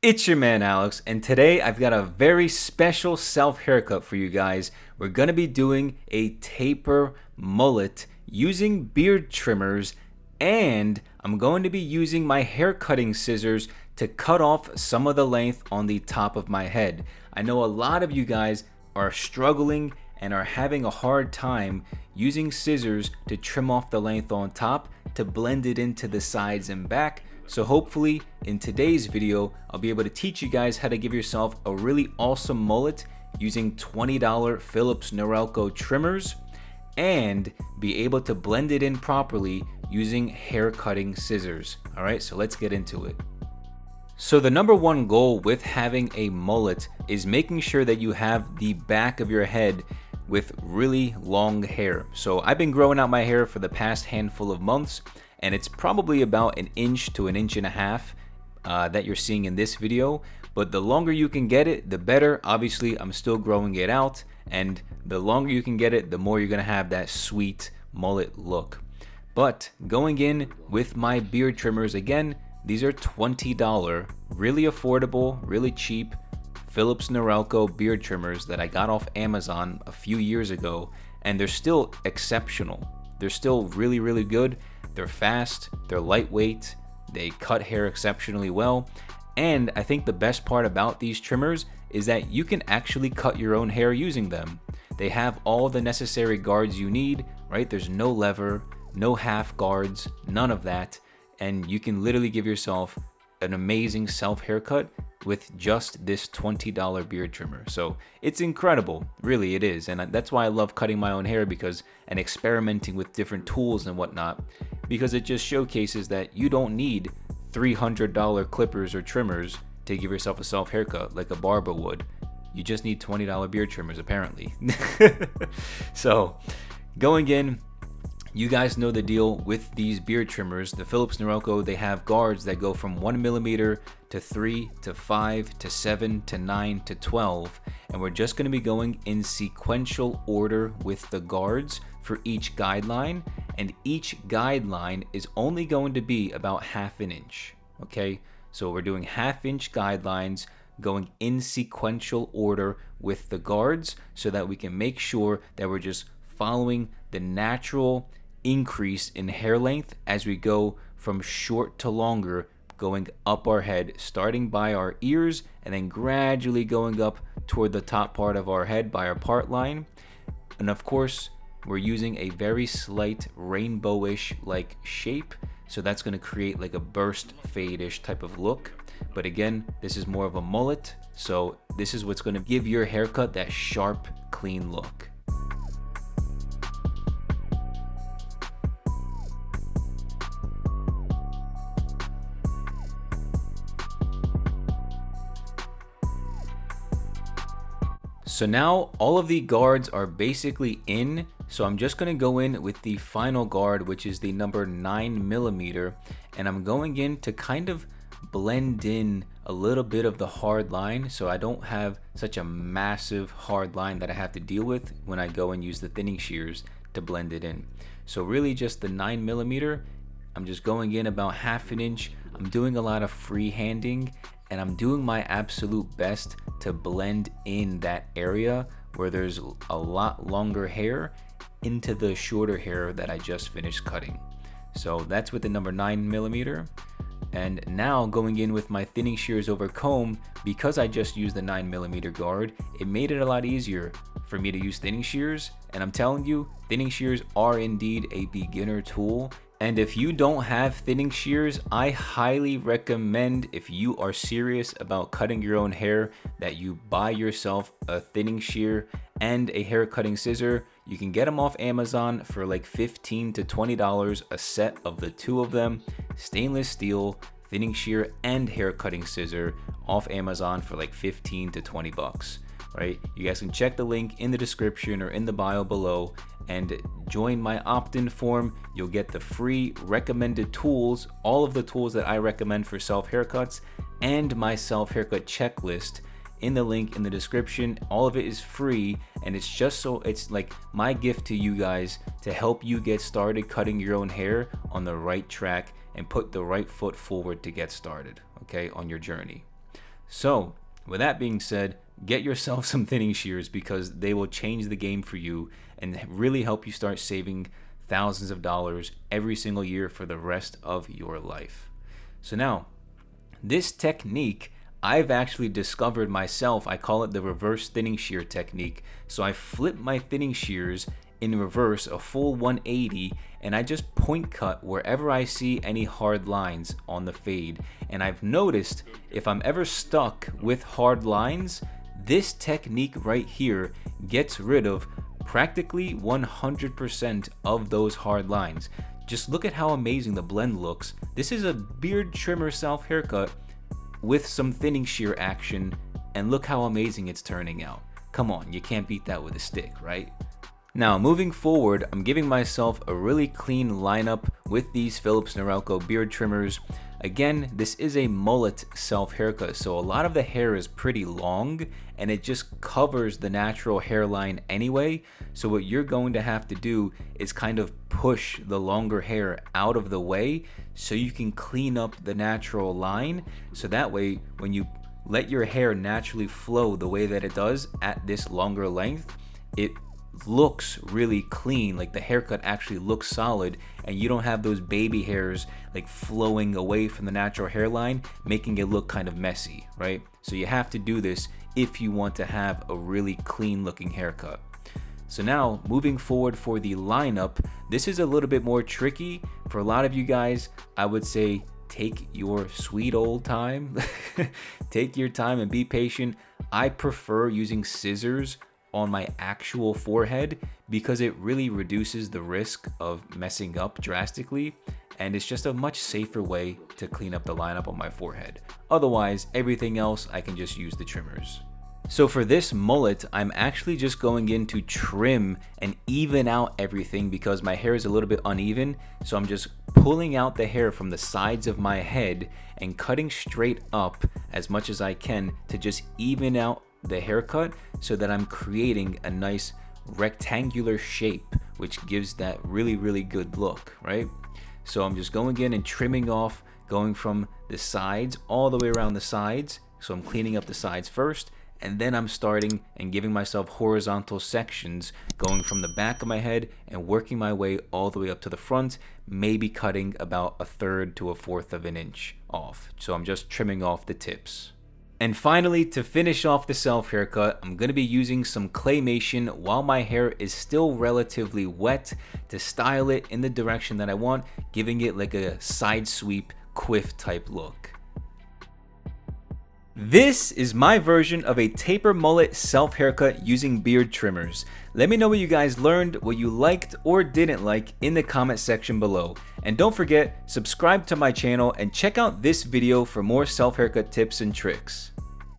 It's your man Alex, and today I've got a very special self haircut for you guys. We're going to be doing a taper mullet using beard trimmers, and I'm going to be using my hair cutting scissors to cut off some of the length on the top of my head. I know a lot of you guys are struggling and are having a hard time using scissors to trim off the length on top to blend it into the sides and back. So hopefully in today's video, I'll be able to teach you guys how to give yourself a really awesome mullet using $20 Philips Norelco trimmers and be able to blend it in properly using hair cutting scissors. All right, so let's get into it. So the number one goal with having a mullet is making sure that you have the back of your head with really long hair. So I've been growing out my hair for the past handful of months, and it's probably about 1 inch to 1.5 inches that you're seeing in this video. But the longer you can get it, the better. Obviously, I'm still growing it out, and the longer you can get it, the more you're gonna have that sweet mullet look. But going in with my beard trimmers, again, these are $20, really affordable, really cheap Philips Norelco beard trimmers that I got off Amazon a few years ago, and they're still exceptional. They're still really, really good. They're fast, they're lightweight, they cut hair exceptionally well, and I think the best part about these trimmers is that you can actually cut your own hair using them. They have all the necessary guards you need, right? There's no lever, no half guards, none of that, and you can literally give yourself an amazing self haircut with just this $20 beard trimmer. So it's incredible, really it is, and that's why I love cutting my own hair and experimenting with different tools and whatnot, because it just showcases that you don't need $300 clippers or trimmers to give yourself a self haircut like a barber would. You just need $20 beard trimmers apparently. So going in, you guys know the deal with these beard trimmers. The Philips Norelco, they have guards that go from 1 millimeter to 3 to 5 to 7 to 9 to 12. And we're just going to be going in sequential order with the guards for each guideline. And each guideline is only going to be about 1/2 inch. Okay, so we're doing 1/2 inch guidelines going in sequential order with the guards so that we can make sure that we're just following the natural increase in hair length as we go from short to longer, going up our head, starting by our ears and then gradually going up toward the top part of our head by our part line. And of course, we're using a very slight rainbowish like shape, so that's going to create like a burst fade-ish type of look. But again, this is more of a mullet, so this is what's going to give your haircut that sharp, clean look. So now all of the guards are basically in, so I'm just going to go in with the final guard, which is the number 9 millimeter, and I'm going in to kind of blend in a little bit of the hard line so I don't have such a massive hard line that I have to deal with when I go and use the thinning shears to blend it in. So really just the 9 millimeter, I'm just going in about 1/2 inch. I'm doing a lot of freehanding, and I'm doing my absolute best to blend in that area where there's a lot longer hair into the shorter hair that I just finished cutting. So that's with the number 9 millimeter. And now going in with my thinning shears over comb, because I just used the 9 millimeter guard, it made it a lot easier for me to use thinning shears. And I'm telling you, thinning shears are indeed a beginner tool. And if you don't have thinning shears, I highly recommend, if you are serious about cutting your own hair, that you buy yourself a thinning shear and a hair cutting scissor. You can get them off Amazon for like $15 to $20 a set of the two of them. Stainless steel, thinning shear, and hair cutting scissor off Amazon for like 15 to 20 bucks. Right? You guys can check the link in the description or in the bio below and join my opt-in form. You'll get the free recommended tools, all of the tools that I recommend for self haircuts, and my self haircut checklist in the link in the description. All of it is free, and it's just so it's like my gift to you guys to help you get started cutting your own hair on the right track and put the right foot forward to get started, okay, on your journey. So with that being said, get yourself some thinning shears because they will change the game for you and really help you start saving thousands of dollars every single year for the rest of your life. So now, this technique I've actually discovered myself. I call it the reverse thinning shear technique. So I flip my thinning shears in reverse, a full 180, and I just point cut wherever I see any hard lines on the fade. And I've noticed if I'm ever stuck with hard lines, this technique right here gets rid of practically 100% of those hard lines. Just look at how amazing the blend looks. This is a beard trimmer self haircut with some thinning shear action, and look how amazing it's turning out. Come on, you can't beat that with a stick, right? Now, moving forward, I'm giving myself a really clean lineup with these Philips Norelco beard trimmers. Again, this is a mullet self haircut, so a lot of the hair is pretty long and it just covers the natural hairline anyway. So what you're going to have to do is kind of push the longer hair out of the way so you can clean up the natural line. So that way, when you let your hair naturally flow the way that it does at this longer length, it looks really clean, like the haircut actually looks solid, and you don't have those baby hairs like flowing away from the natural hairline, making it look kind of messy, right? So you have to do this if you want to have a really clean looking haircut. So now, moving forward for the lineup, this is a little bit more tricky. For a lot of you guys, I would say take your sweet old time. Take your time and be patient. I prefer using scissors on my actual forehead because it really reduces the risk of messing up drastically, and it's just a much safer way to clean up the lineup on my forehead. Otherwise, everything else I can just use the trimmers. So for this mullet, I'm actually just going in to trim and even out everything because my hair is a little bit uneven. So I'm just pulling out the hair from the sides of my head and cutting straight up as much as I can to just even out the haircut so that I'm creating a nice rectangular shape, which gives that really, really good look, right? So I'm just going in and trimming off, going from the sides all the way around the sides. So I'm cleaning up the sides first, and then I'm starting and giving myself horizontal sections, going from the back of my head and working my way all the way up to the front, maybe cutting about 1/3 to 1/4 of an inch off. So I'm just trimming off the tips. And finally, to finish off the self haircut, I'm going to be using some claymation while my hair is still relatively wet to style it in the direction that I want, giving it like a side sweep quiff type look. This is my version of a taper mullet self haircut using beard trimmers. Let me know what you guys learned, what you liked or didn't like in the comment section below. And don't forget, subscribe to my channel and check out this video for more self haircut tips and tricks.